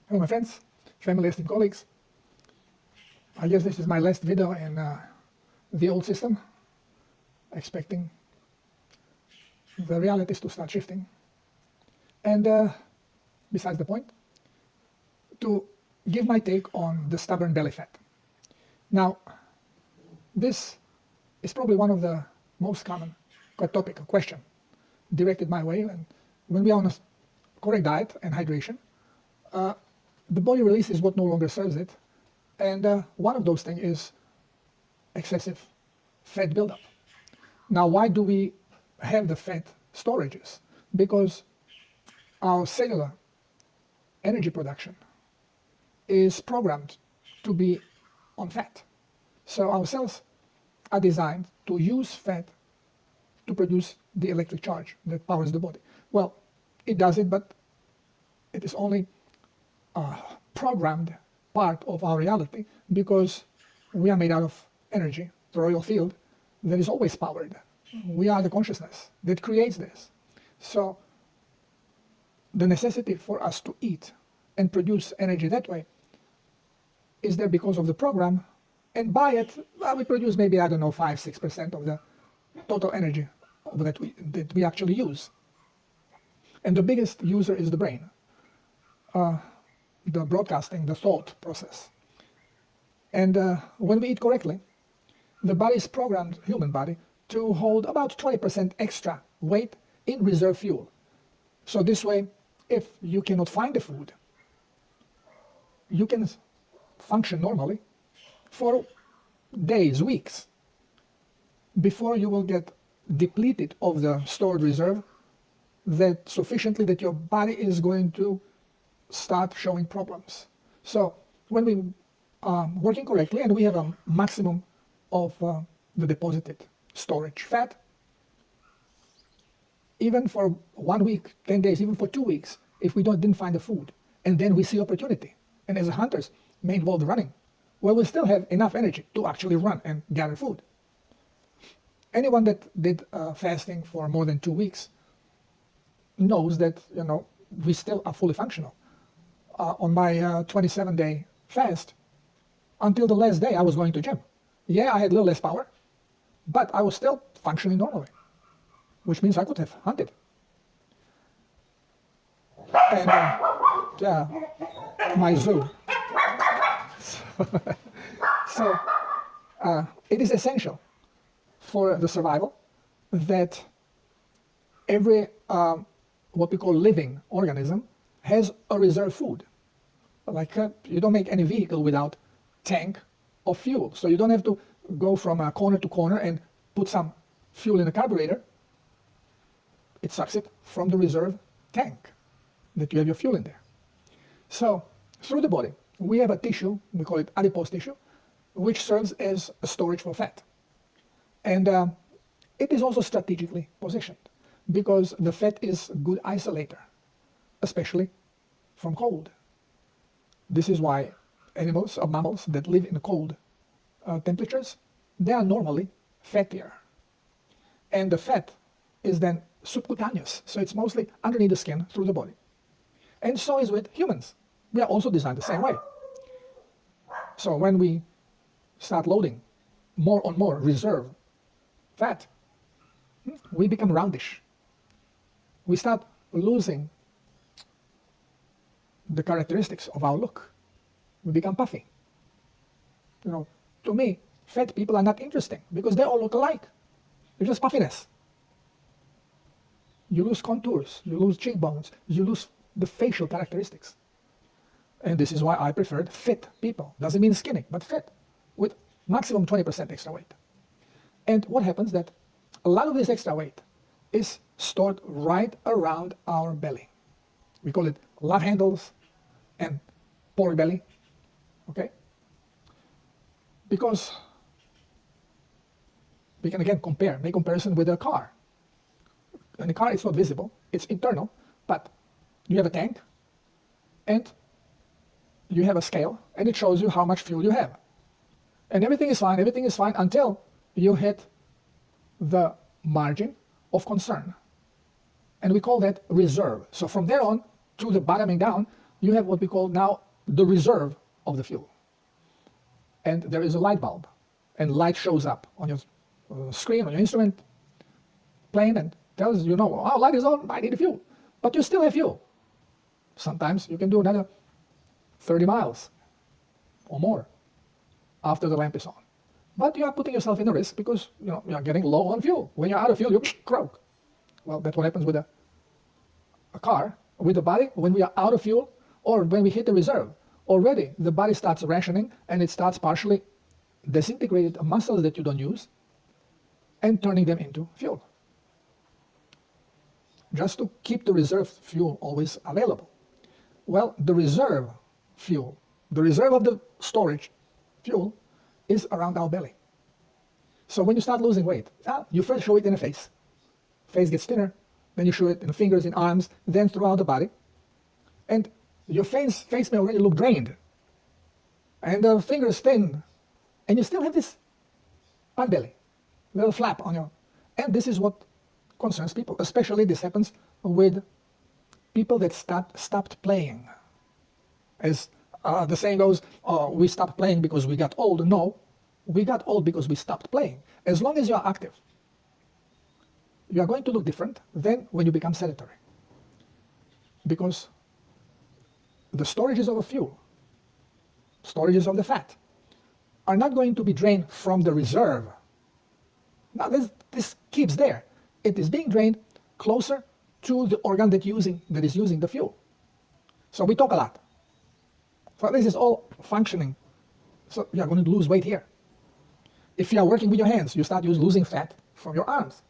Hello my friends, family, esteemed colleagues. I guess this is my last video in the old system, expecting the realities to start shifting. And besides the point, to give my take on the stubborn belly fat. Now, this is probably one of the most common topic, question, directed my way. And when we are on a correct diet and hydration, the body releases what no longer serves it, and one of those things is excessive fat buildup. Now, why do we have the fat storages? Because our cellular energy production is programmed to be on fat. So our cells are designed to use fat to produce the electric charge that powers the body. Well, it does it, but it is only a programmed part of our reality, because we are made out of energy, the royal field that is always powered. We are the consciousness that creates this. So the necessity for us to eat and produce energy that way is there because of the program, and by it, we produce maybe, I don't know, 5-6% of the total energy that we actually use. And the biggest user is the brain, the broadcasting, the thought process. And when we eat correctly, the body is programmed, human body, to hold about 20% extra weight in reserve fuel. So this way, if you cannot find the food, you can function normally for days, weeks, before you will get depleted of the stored reserve that sufficiently that your body is going to start showing problems. So when we are working correctly and we have a maximum of the deposited storage fat, even for 1 week, 10 days, even for 2 weeks, if we didn't find the food, and then we see opportunity, and as hunters may involve running, well, we still have enough energy to actually run and gather food. Anyone that did fasting for more than 2 weeks knows that, we still are fully functional. On my 27-day fast, until the last day I was going to gym. Yeah, I had a little less power, but I was still functioning normally, which means I could have hunted. And yeah, my zoo. So it is essential for the survival that every what we call living organism has a reserve food. Like you don't make any vehicle without tank of fuel. So you don't have to go from corner to corner and put some fuel in a carburetor. It sucks it from the reserve tank that you have your fuel in there. So through the body, we have a tissue, we call it adipose tissue, which serves as a storage for fat. And it is also strategically positioned because the fat is a good isolator, especially from cold. This is why animals or mammals that live in cold temperatures, they are normally fattier. And the fat is then subcutaneous, so it's mostly underneath the skin through the body. And so is with humans. We are also designed the same way. So when we start loading more and more reserve fat, we become roundish. We start losing the characteristics of our look. We become puffy. To me, fat people are not interesting because they all look alike. They're just puffiness. You lose contours, you lose cheekbones, you lose the facial characteristics. And this is why I preferred fit people. Doesn't mean skinny, but fit, with maximum 20% extra weight. And what happens that a lot of this extra weight is stored right around our belly. We call it love handles and pork belly, okay? Because we can again make comparison with a car. And the car is not visible, it's internal, but you have a tank and you have a scale and it shows you how much fuel you have. And everything is fine until you hit the margin of concern. And we call that reserve. So from there on to the bottoming down, you have what we call now the reserve of the fuel. And there is a light bulb, and light shows up on your screen, on your instrument, plane, and tells you, oh, light is on, I need a fuel. But you still have fuel. Sometimes you can do another 30 miles or more after the lamp is on. But you are putting yourself in a risk because you are getting low on fuel. When you're out of fuel, you croak. Well, that's what happens with a car, with the body. When we are out of fuel or when we hit the reserve, already the body starts rationing and it starts partially disintegrating muscles that you don't use and turning them into fuel, just to keep the reserve fuel always available. Well, the reserve fuel, the reserve of the storage fuel, is around our belly. So when you start losing weight, you first show it in the face. Face gets thinner, then you show it in the fingers, in arms, then throughout the body. And your face may already look drained. And the fingers thin. And you still have this pot belly, little flap on your... And this is what concerns people. Especially this happens with people that stopped playing. As the saying goes, we stopped playing because we got old. No, we got old because we stopped playing. As long as you are active, you are going to look different than when you become sedentary. Because the storages of a fuel, storages of the fat, are not going to be drained from the reserve. Now this keeps there. It is being drained closer to the organ that is using the fuel. So we talk a lot. So this is all functioning. So you are going to lose weight here. If you are working with your hands, you start losing fat from your arms.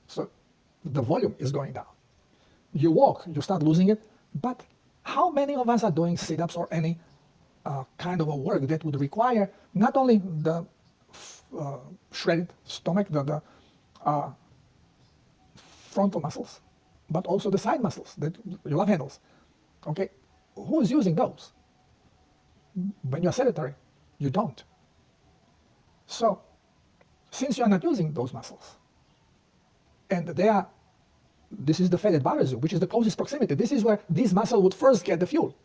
So the volume is going down. You walk, you start losing it. But how many of us are doing sit-ups or any kind of a work that would require not only the shredded stomach, the frontal muscles, but also the side muscles, your love handles? Okay, who is using those? When you're sedentary, you don't. So, since you are not using those muscles, and this is the fat that bothers you, which is the closest proximity. This is where these muscles would first get the fuel.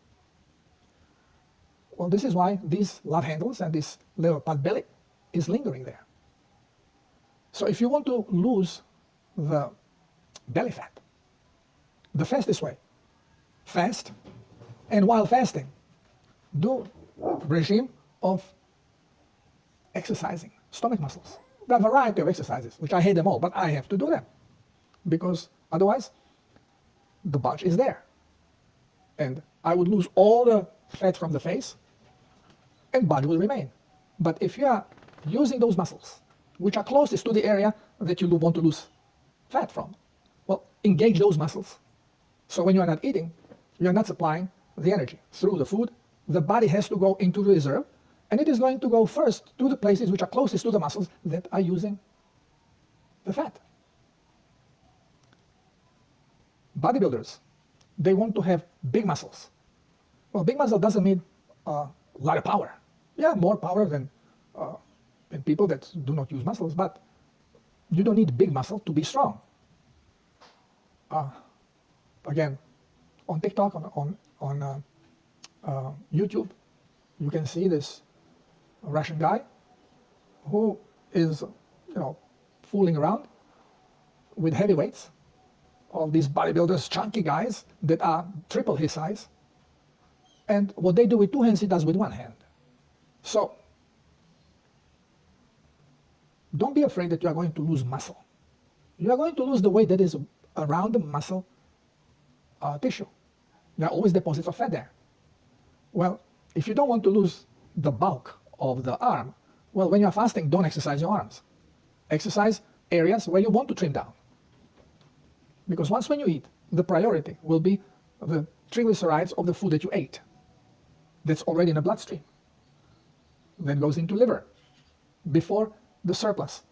Well, this is why these love handles and this little pot belly is lingering there. So if you want to lose the belly fat, the fastest way, fast, and while fasting, do a regime of exercising stomach muscles. There are a variety of exercises, which I hate them all, but I have to do them. Because otherwise, the bulge is there. And I would lose all the fat from the face, and bulge will remain. But if you are using those muscles, which are closest to the area that you want to lose fat from, well, engage those muscles. So when you are not eating, you are not supplying the energy through the food. The body has to go into the reserve, and it is going to go first to the places which are closest to the muscles that are using the fat. Bodybuilders, they want to have big muscles. Well, big muscle doesn't mean a lot of power. Yeah, more power than people that do not use muscles, but you don't need big muscle to be strong. Again, on TikTok, on YouTube, you can see this Russian guy who is, fooling around with heavy weights. All these bodybuilders, chunky guys that are triple his size. And what they do with two hands, he does with one hand. So, don't be afraid that you are going to lose muscle. You are going to lose the weight that is around the muscle tissue. There are always deposits of fat there. Well, if you don't want to lose the bulk of the arm, well, when you are fasting, don't exercise your arms. Exercise areas where you want to trim down. Because once when you eat, the priority will be the triglycerides of the food that you ate. That's already in the bloodstream. Then goes into liver before the surplus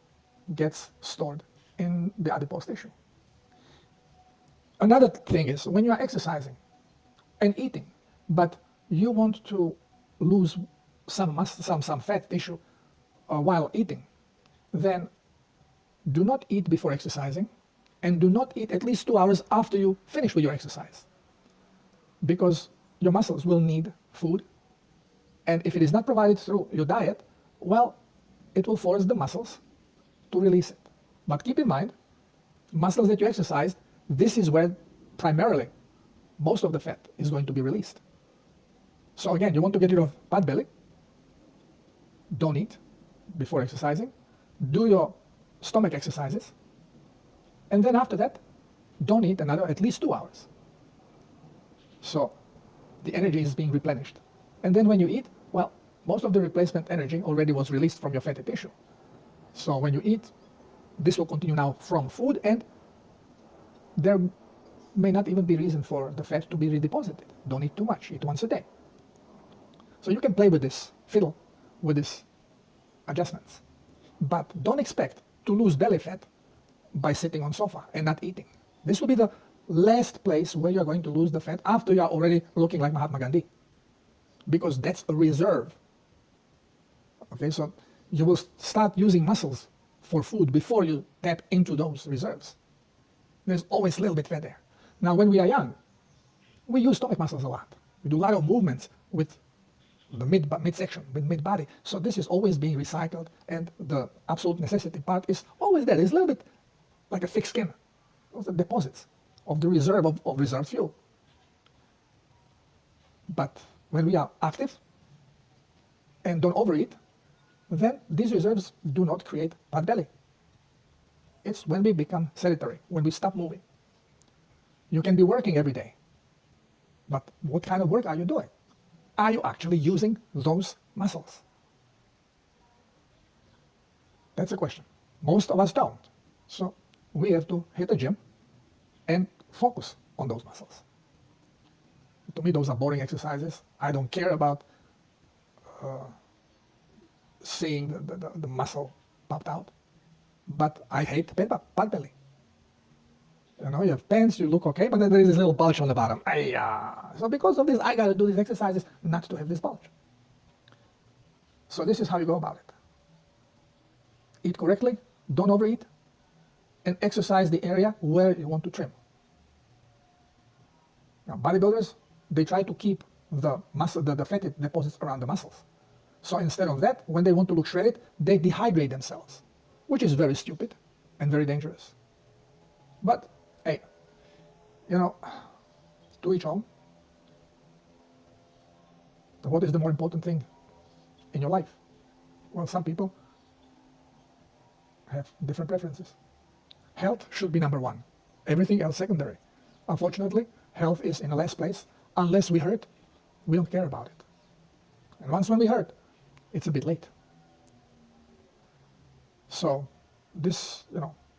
gets stored in the adipose tissue. Another thing is when you are exercising and eating, but you want to lose some fat tissue while eating, then do not eat before exercising, and do not eat at least 2 hours after you finish with your exercise. Because your muscles will need food, and if it is not provided through your diet, well, it will force the muscles to release it. But keep in mind, muscles that you exercise, this is where primarily most of the fat is going to be released. So again, you want to get rid of pot belly, don't eat before exercising, do your stomach exercises, and then after that, don't eat another at least 2 hours. So the energy is being replenished. And then when you eat, well, most of the replacement energy already was released from your fatty tissue. So when you eat, this will continue now from food, and there may not even be reason for the fat to be redeposited. Don't eat too much, eat once a day. So you can play with this, fiddle with these adjustments. But don't expect to lose belly fat by sitting on sofa and not eating. This will be the last place where you're going to lose the fat after you're already looking like Mahatma Gandhi, because that's a reserve. Okay, so you will start using muscles for food before you tap into those reserves. There's always a little bit fat there. Now, when we are young, we use stomach muscles a lot. We do a lot of movements with the midsection, with mid-body. So this is always being recycled, and the absolute necessity part is always there. It's a little bit like a thick skin. Those are deposits of the reserve of reserve fuel. But when we are active and don't overeat, then these reserves do not create pot belly. It's when we become sedentary, when we stop moving. You can be working every day, but what kind of work are you doing? Are you actually using those muscles? That's the question. Most of us don't. So we have to hit the gym and focus on those muscles. To me, those are boring exercises. I don't care about seeing the muscle popped out, but I hate pot belly. You know, you have pants, you look okay, but then there is this little bulge on the bottom. So because of this, I got to do these exercises not to have this bulge. So this is how you go about it. Eat correctly, don't overeat, and exercise the area where you want to trim. Now, bodybuilders, they try to keep the muscle, the fatty deposits around the muscles. So instead of that, when they want to look shredded, they dehydrate themselves, which is very stupid and very dangerous. But hey, you know, to each own. What is the more important thing in your life? Well, some people have different preferences. Health should be number one. Everything else secondary. Unfortunately, health is in the last place. Unless we hurt, we don't care about it. And once when we hurt, it's a bit late. So this,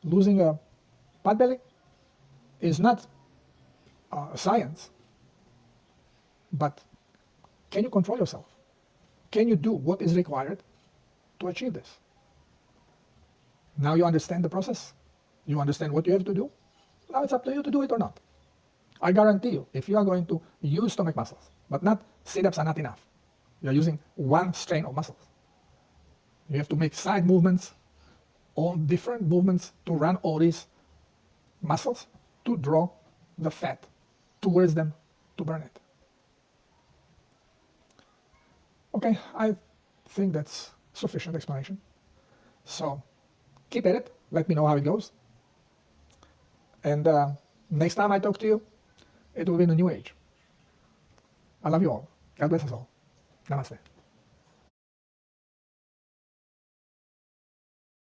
losing a pot belly is not a science, but can you control yourself? Can you do what is required to achieve this? Now you understand the process. You understand what you have to do. Now it's up to you to do it or not. I guarantee you, if you are going to use stomach muscles, but not sit-ups are not enough. You're using one strain of muscles. You have to make side movements, all different movements to run all these muscles to draw the fat towards them to burn it. Okay, I think that's sufficient explanation. So keep at it. Let me know how it goes. And next time I talk to you, it will be in a new age. I love you all. God bless us all. Namaste.